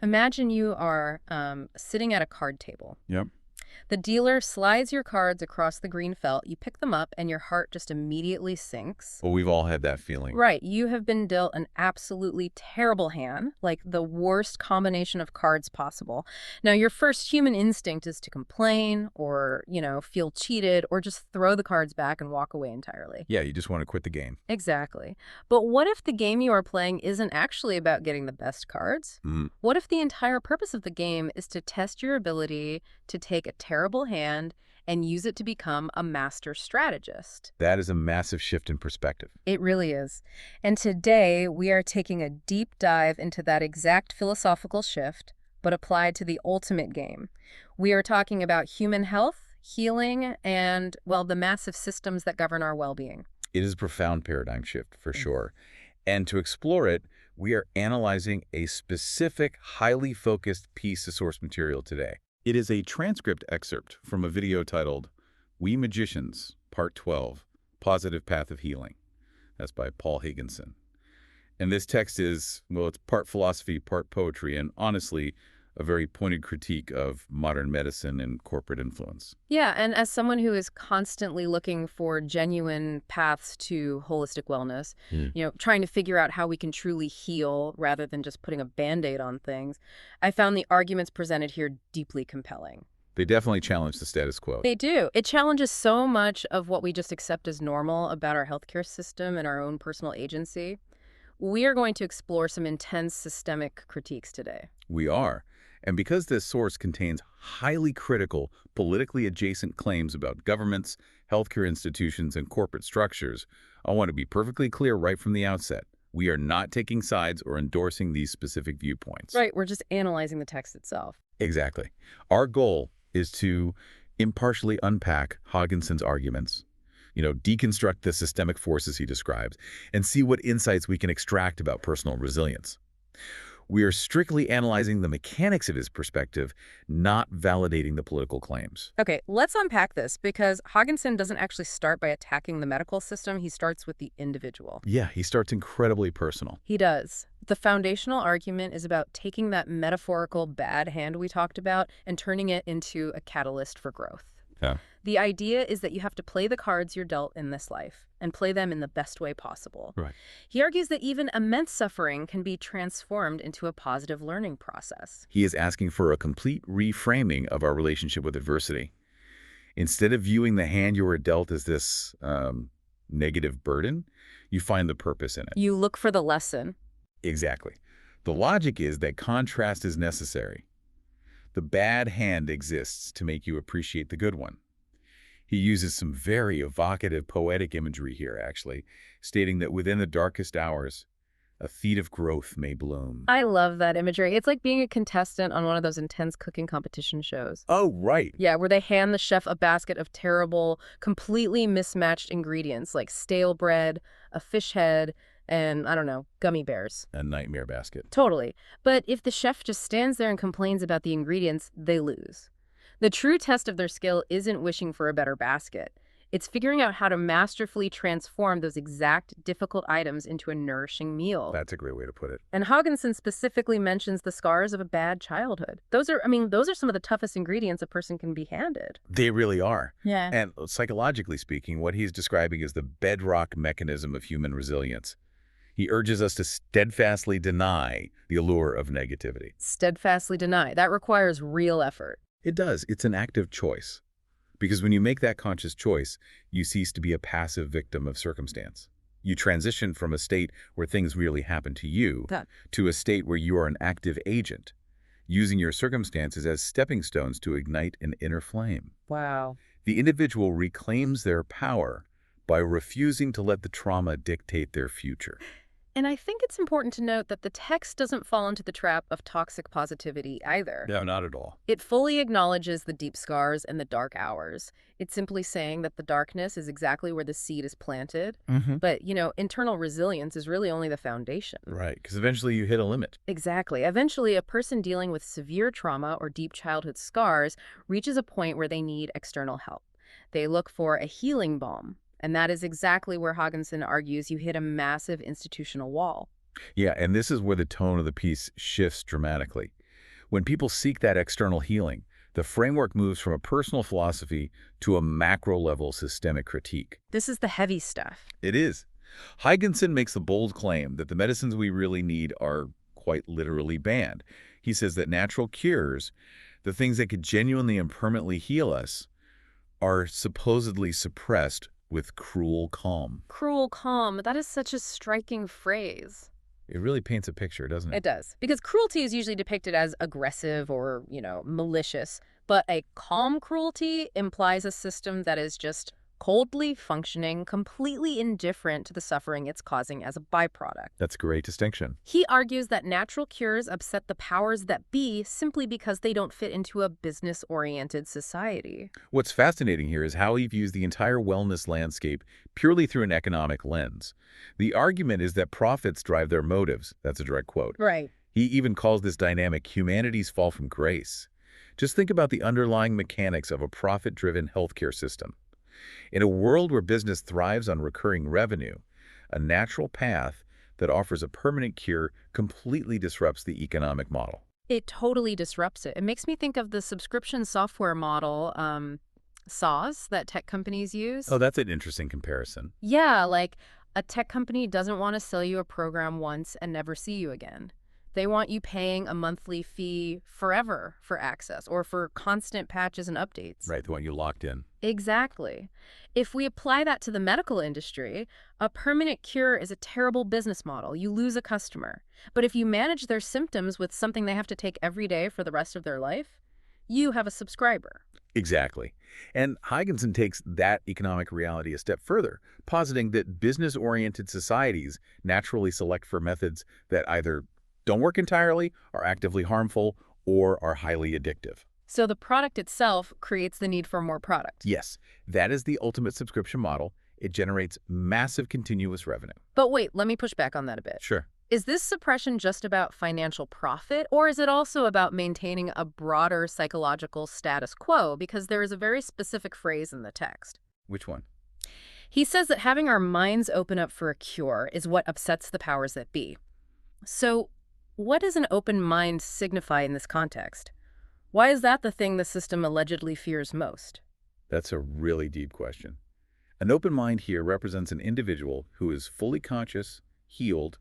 Imagine you are sitting at a card table. Yep. The dealer slides your cards across the green felt. You pick them up, and your heart just immediately sinks. Well, we've all had that feeling. Right, you have been dealt an absolutely terrible hand, like the worst combination of cards possible. Now, your first human instinct is to complain or, feel cheated or just throw the cards back and walk away entirely. Yeah, you just want to quit the game. Exactly. But what if the game you are playing isn't actually about getting the best cards? Mm. What if the entire purpose of the game is to test your ability to take a terrible hand and use it to become a master strategist? That is a massive shift in perspective. It really is. And today we are taking a deep dive into that exact philosophical shift, but applied to the ultimate game. We are talking about human health, healing, and, well, the massive systems that govern our well-being. It is a profound paradigm shift, for sure. And to explore it, we are analyzing a specific, highly focused piece of source material today. It is a transcript excerpt from a video titled We Magicians, Part 12, Positive Path of Healing. That's by Paul Higginson. And this text is, well, it's part philosophy, part poetry, and honestly, a very pointed critique of modern medicine and corporate influence. Yeah, and as someone who is constantly looking for genuine paths to holistic wellness, trying to figure out how we can truly heal rather than just putting a Band-Aid on things, I found the arguments presented here deeply compelling. They definitely challenge the status quo. They do. It challenges so much of what we just accept as normal about our healthcare system and our own personal agency. We are going to explore some intense systemic critiques today. We are. And because this source contains highly critical, politically adjacent claims about governments, healthcare institutions, and corporate structures, I want to be perfectly clear right from the outset. We are not taking sides or endorsing these specific viewpoints. Right, we're just analyzing the text itself. Exactly. Our goal is to impartially unpack Higginson's arguments, deconstruct the systemic forces he describes, and see what insights we can extract about personal resilience. We are strictly analyzing the mechanics of his perspective, not validating the political claims. Okay, let's unpack this, because Higginson doesn't actually start by attacking the medical system. He starts with the individual. Yeah, he starts incredibly personal. He does. The foundational argument is about taking that metaphorical bad hand we talked about and turning it into a catalyst for growth. Yeah. The idea is that you have to play the cards you're dealt in this life and play them in the best way possible. Right. He argues that even immense suffering can be transformed into a positive learning process. He is asking for a complete reframing of our relationship with adversity. Instead of viewing the hand you were dealt as this negative burden, you find the purpose in it. You look for the lesson. Exactly. The logic is that contrast is necessary. The bad hand exists to make you appreciate the good one. He uses some very evocative poetic imagery here, actually, stating that within the darkest hours, a seed of growth may bloom. I love that imagery. It's like being a contestant on one of those intense cooking competition shows. Oh, right. Yeah, where they hand the chef a basket of terrible, completely mismatched ingredients like stale bread, a fish head, and, I don't know, gummy bears. A nightmare basket. Totally. But if the chef just stands there and complains about the ingredients, they lose. The true test of their skill isn't wishing for a better basket. It's figuring out how to masterfully transform those exact difficult items into a nourishing meal. That's a great way to put it. And Higginson specifically mentions the scars of a bad childhood. Those are some of the toughest ingredients a person can be handed. They really are. Yeah. And psychologically speaking, what he's describing is the bedrock mechanism of human resilience. He urges us to steadfastly deny the allure of negativity. Steadfastly deny. That requires real effort. It does. It's an active choice. Because when you make that conscious choice, you cease to be a passive victim of circumstance. You transition from a state where things really happen to you to a state where you are an active agent, using your circumstances as stepping stones to ignite an inner flame. Wow. The individual reclaims their power by refusing to let the trauma dictate their future. And I think it's important to note that the text doesn't fall into the trap of toxic positivity either. No, not at all. It fully acknowledges the deep scars and the dark hours. It's simply saying that the darkness is exactly where the seed is planted. But, internal resilience is really only the foundation. Right, because eventually you hit a limit. Exactly. Eventually, a person dealing with severe trauma or deep childhood scars reaches a point where they need external help. They look for a healing balm. And that is exactly where Higginson argues you hit a massive institutional wall. Yeah, and this is where the tone of the piece shifts dramatically. When people seek that external healing, the framework moves from a personal philosophy to a macro-level systemic critique. This is the heavy stuff. It is. Huygensen makes the bold claim that the medicines we really need are quite literally banned. He says that natural cures, the things that could genuinely and permanently heal us, are supposedly suppressed with cruel calm. Cruel calm, that is such a striking phrase. It really paints a picture, doesn't it? It does. Because cruelty is usually depicted as aggressive or, malicious. But a calm cruelty implies a system that is just coldly functioning, completely indifferent to the suffering it's causing as a byproduct. That's a great distinction. He argues that natural cures upset the powers that be simply because they don't fit into a business-oriented society. What's fascinating here is how he views the entire wellness landscape purely through an economic lens. The argument is that profits drive their motives. That's a direct quote. Right. He even calls this dynamic humanity's fall from grace. Just think about the underlying mechanics of a profit-driven healthcare system. In a world where business thrives on recurring revenue, a natural path that offers a permanent cure completely disrupts the economic model. It totally disrupts it. It makes me think of the subscription software model, SaaS, that tech companies use. Oh, that's an interesting comparison. Yeah, like a tech company doesn't want to sell you a program once and never see you again. They want you paying a monthly fee forever for access or for constant patches and updates. Right, the one you locked in. Exactly. If we apply that to the medical industry, a permanent cure is a terrible business model. You lose a customer. But if you manage their symptoms with something they have to take every day for the rest of their life, you have a subscriber. Exactly. And Huygensen takes that economic reality a step further, positing that business-oriented societies naturally select for methods that either don't work entirely, are actively harmful, or are highly addictive. So the product itself creates the need for more product. Yes, that is the ultimate subscription model. It generates massive continuous revenue. But wait, let me push back on that a bit. Sure. Is this suppression just about financial profit, or is it also about maintaining a broader psychological status quo? Because there is a very specific phrase in the text. Which one? He says that having our minds open up for a cure is what upsets the powers that be. So what does an open mind signify in this context? Why is that the thing the system allegedly fears most? That's a really deep question. An open mind here represents an individual who is fully conscious, healed,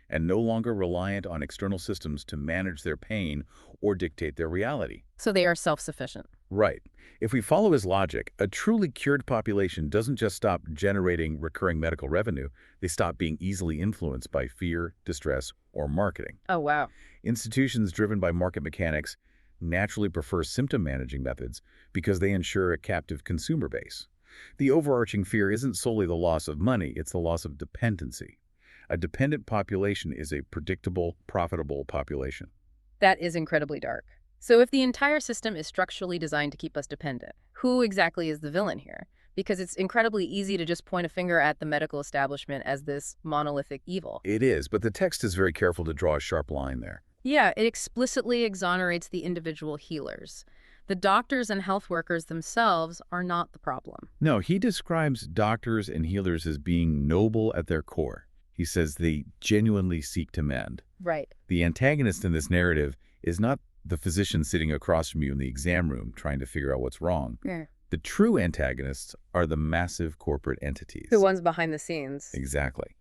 and no longer reliant on external systems to manage their pain or dictate their reality. So they are self-sufficient. Right. If we follow his logic, a truly cured population doesn't just stop generating recurring medical revenue, they stop being easily influenced by fear, distress, or marketing. Oh, wow. Institutions driven by market mechanics naturally prefer symptom-managing methods because they ensure a captive consumer base. The overarching fear isn't solely the loss of money, it's the loss of dependency. A dependent population is a predictable, profitable population. That is incredibly dark. So if the entire system is structurally designed to keep us dependent, who exactly is the villain here? Because it's incredibly easy to just point a finger at the medical establishment as this monolithic evil. It is, but the text is very careful to draw a sharp line there. Yeah, it explicitly exonerates the individual healers. The doctors and health workers themselves are not the problem. No, he describes doctors and healers as being noble at their core. He says they genuinely seek to mend. Right. The antagonist in this narrative is not the physician sitting across from you in the exam room trying to figure out what's wrong. Yeah. The true antagonists are the massive corporate entities. The ones behind the scenes. Exactly.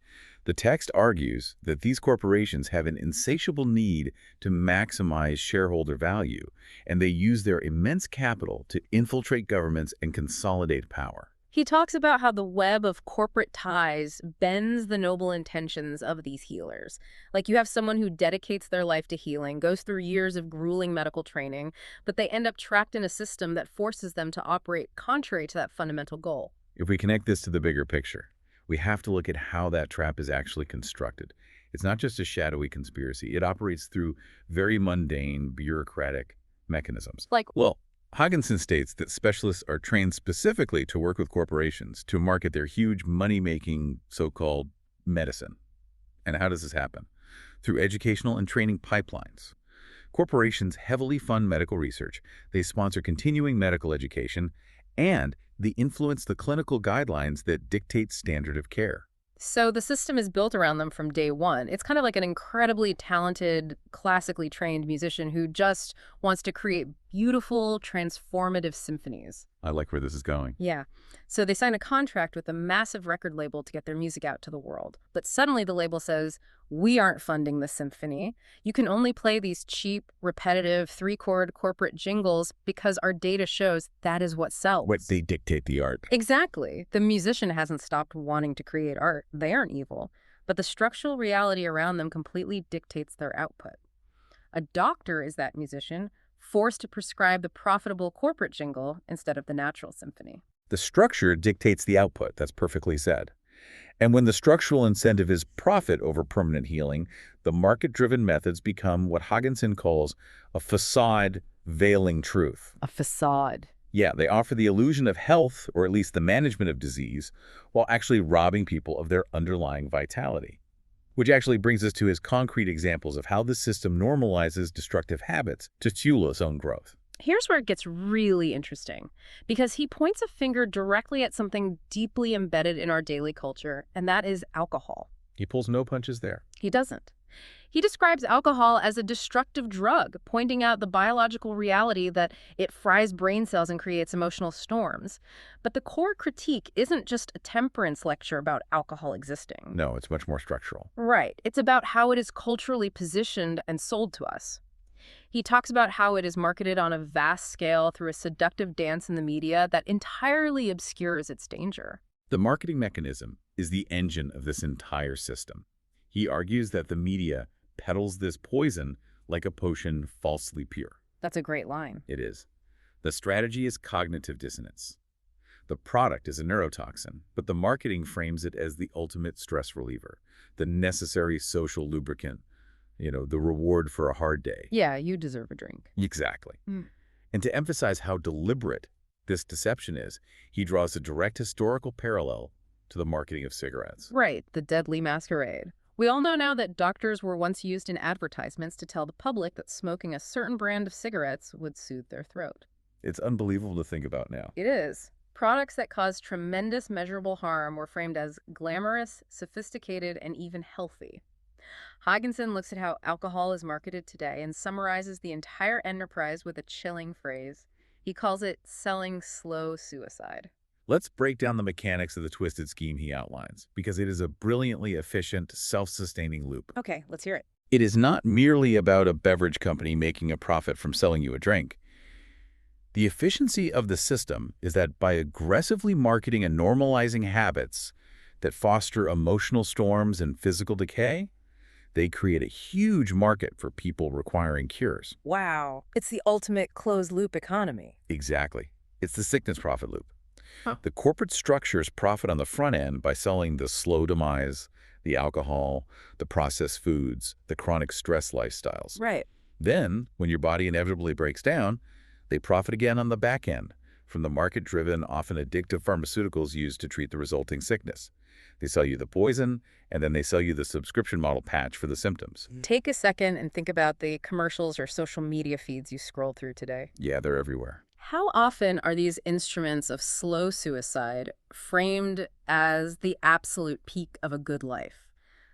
The text argues that these corporations have an insatiable need to maximize shareholder value, and they use their immense capital to infiltrate governments and consolidate power. He talks about how the web of corporate ties bends the noble intentions of these healers. Like, you have someone who dedicates their life to healing, goes through years of grueling medical training, but they end up trapped in a system that forces them to operate contrary to that fundamental goal. If we connect this to the bigger picture, we have to look at how that trap is actually constructed. It's not just a shadowy conspiracy. It operates through very mundane, bureaucratic mechanisms. Well, Huygensen states that specialists are trained specifically to work with corporations to market their huge money-making so-called medicine. And how does this happen? Through educational and training pipelines. Corporations heavily fund medical research, they sponsor continuing medical education, and they influence the clinical guidelines that dictate standard of care. So the system is built around them from day one. It's kind of like an incredibly talented, classically trained musician who just wants to create beautiful, transformative symphonies. I like where this is going. Yeah. So they sign a contract with a massive record label to get their music out to the world. But suddenly the label says, we aren't funding the symphony. You can only play these cheap, repetitive, three-chord corporate jingles because our data shows that is what sells. What they dictate the art. Exactly. The musician hasn't stopped wanting to create art. They aren't evil. But the structural reality around them completely dictates their output. A doctor is that musician, forced to prescribe the profitable corporate jingle instead of the natural symphony. The structure dictates the output. That's perfectly said. And when the structural incentive is profit over permanent healing, the market-driven methods become what Haagensen calls a facade veiling truth. A facade. Yeah, they offer the illusion of health, or at least the management of disease, while actually robbing people of their underlying vitality. Which actually brings us to his concrete examples of how the system normalizes destructive habits to fuel its own growth. Here's where it gets really interesting, because he points a finger directly at something deeply embedded in our daily culture, and that is alcohol. He pulls no punches there. He doesn't. He describes alcohol as a destructive drug, pointing out the biological reality that it fries brain cells and creates emotional storms. But the core critique isn't just a temperance lecture about alcohol existing. No, it's much more structural. Right. It's about how it is culturally positioned and sold to us. He talks about how it is marketed on a vast scale through a seductive dance in the media that entirely obscures its danger. The marketing mechanism is the engine of this entire system. He argues that the media peddles this poison like a potion falsely pure. That's a great line. It is. The strategy is cognitive dissonance. The product is a neurotoxin, but the marketing frames it as the ultimate stress reliever, the necessary social lubricant, the reward for a hard day. Yeah, you deserve a drink. Exactly. Mm. And to emphasize how deliberate this deception is, he draws a direct historical parallel to the marketing of cigarettes. Right, the deadly masquerade. We all know now that doctors were once used in advertisements to tell the public that smoking a certain brand of cigarettes would soothe their throat. It's unbelievable to think about now. It is. Products that cause tremendous measurable harm were framed as glamorous, sophisticated, and even healthy. Haagensen looks at how alcohol is marketed today and summarizes the entire enterprise with a chilling phrase. He calls it selling slow suicide. Let's break down the mechanics of the twisted scheme he outlines, because it is a brilliantly efficient, self-sustaining loop. Okay, let's hear it. It is not merely about a beverage company making a profit from selling you a drink. The efficiency of the system is that by aggressively marketing and normalizing habits that foster emotional storms and physical decay, they create a huge market for people requiring cures. Wow, it's the ultimate closed-loop economy. Exactly. It's the sickness profit loop. Huh. The corporate structures profit on the front end by selling the slow demise, the alcohol, the processed foods, the chronic stress lifestyles. Right. Then, when your body inevitably breaks down, they profit again on the back end from the market-driven, often addictive pharmaceuticals used to treat the resulting sickness. They sell you the poison, and then they sell you the subscription model patch for the symptoms. Take a second and think about the commercials or social media feeds you scroll through today. Yeah, they're everywhere. How often are these instruments of slow suicide framed as the absolute peak of a good life?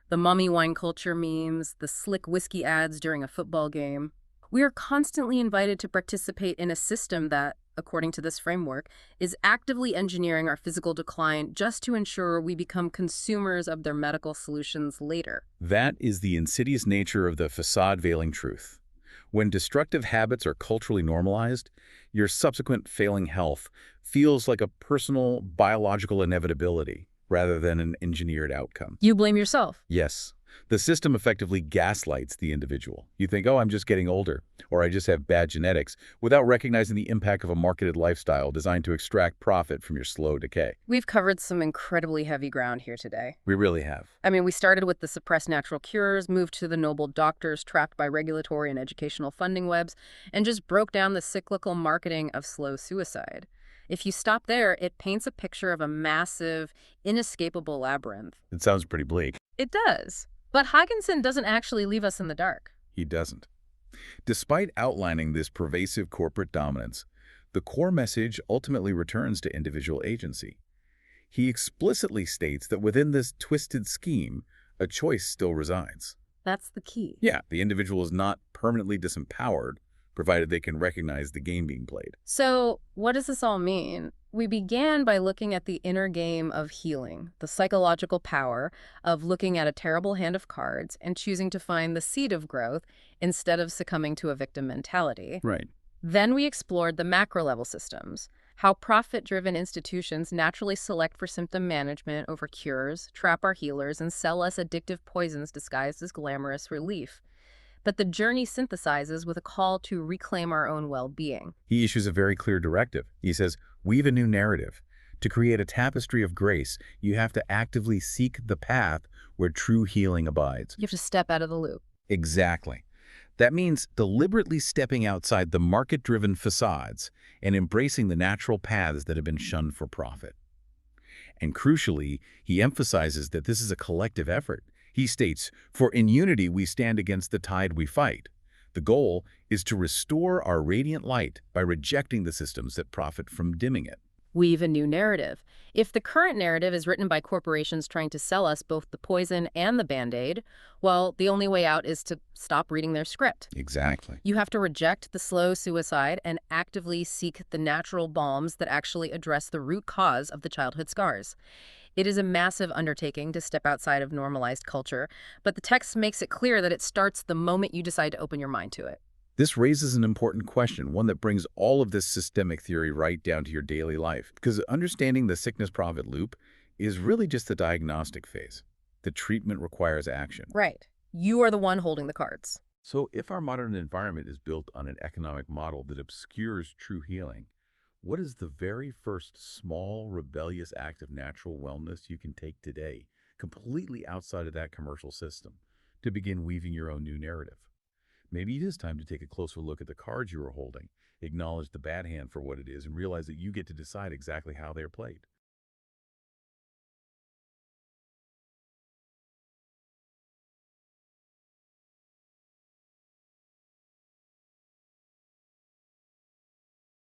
The mummy wine culture memes, the slick whiskey ads during a football game. We are constantly invited to participate in a system that, according to this framework, is actively engineering our physical decline just to ensure we become consumers of their medical solutions later. That is the insidious nature of the facade veiling truth. When destructive habits are culturally normalized, your subsequent failing health feels like a personal biological inevitability rather than an engineered outcome. You blame yourself. Yes. The system effectively gaslights the individual. You think, oh, I'm just getting older, or I just have bad genetics, without recognizing the impact of a marketed lifestyle designed to extract profit from your slow decay. We've covered some incredibly heavy ground here today. We really have. I mean, we started with the suppressed natural cures, moved to the noble doctors trapped by regulatory and educational funding webs, and just broke down the cyclical marketing of slow suicide. If you stop there, it paints a picture of a massive, inescapable labyrinth. It sounds pretty bleak. It does. But Haagensen doesn't actually leave us in the dark. He doesn't. Despite outlining this pervasive corporate dominance, the core message ultimately returns to individual agency. He explicitly states that within this twisted scheme, a choice still resides. That's the key. Yeah, the individual is not permanently disempowered, provided they can recognize the game being played. So, what does this all mean? We began by looking at the inner game of healing, the psychological power of looking at a terrible hand of cards and choosing to find the seed of growth instead of succumbing to a victim mentality. Right. Then we explored the macro level systems, how profit-driven institutions naturally select for symptom management over cures, trap our healers, and sell us addictive poisons disguised as glamorous relief. But the journey synthesizes with a call to reclaim our own well-being. He issues a very clear directive. He says, weave a new narrative. To create a tapestry of grace, you have to actively seek the path where true healing abides. You have to step out of the loop. Exactly. That means deliberately stepping outside the market-driven facades and embracing the natural paths that have been shunned for profit. And crucially, he emphasizes that this is a collective effort. He states, "For in unity we stand against the tide we fight." The goal is to restore our radiant light by rejecting the systems that profit from dimming it. Weave a new narrative. If the current narrative is written by corporations trying to sell us both the poison and the Band-Aid, well, the only way out is to stop reading their script. Exactly. You have to reject the slow suicide and actively seek the natural balms that actually address the root cause of the childhood scars. It is a massive undertaking to step outside of normalized culture, but the text makes it clear that it starts the moment you decide to open your mind to it. This raises an important question, one that brings all of this systemic theory right down to your daily life. Because understanding the sickness-profit loop is really just the diagnostic phase. The treatment requires action. Right. You are the one holding the cards. So if our modern environment is built on an economic model that obscures true healing, what is the very first small, rebellious act of natural wellness you can take today, completely outside of that commercial system, to begin weaving your own new narrative? Maybe it is time to take a closer look at the cards you are holding, acknowledge the bad hand for what it is, and realize that you get to decide exactly how they are played.